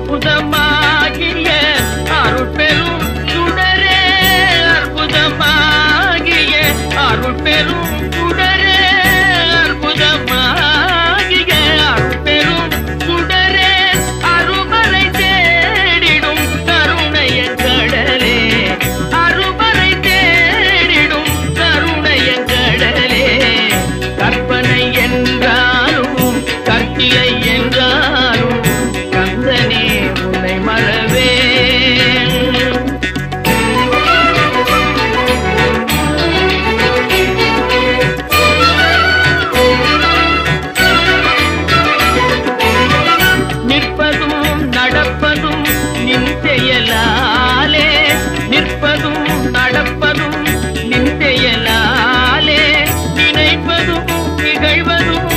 அற்புதமாகிய அருட்பெரும் சுடரே, அற்புதமாகிய அருட்பெரும் சுடரே, அற்புதமாகிய அருட்பெரும் சுடரே, அருமறை தேடிடும் கருணைய கடலே, அருமறை தேடிடும் கருணைய கடலே. கற்பனை என்றாலும் கற்கிலை என்றாலும் கந்தனே உன்னை மறவேன். நிற்பதும் நடப்பதும் நின் செயலாலே, நிற்பதும் நடப்பதும் நின் செயலாலே, நினைப்பதும் நிகழ்வதும்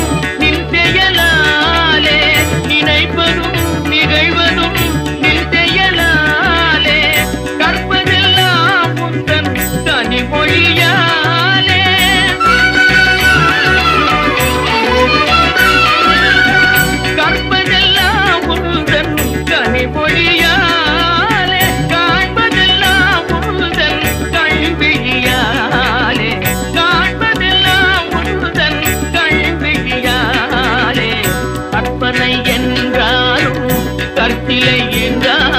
நின் செயலாலே, நினைப்பதும் நிகழ்வதும் நின் செயலாலே, கற்பதெல்லாம் உந்தன் கனிமொழியாலே, கற்பதெல்லாம் உந்தன் கனிமொழியாலே, காண்பதெல்லாம் உந்தன் கல்வியாலே, காண்பதெல்லாம் உந்தன் கல்வியாலே. கற்பனை என்றாலும் கற்கிலை என்றாலும்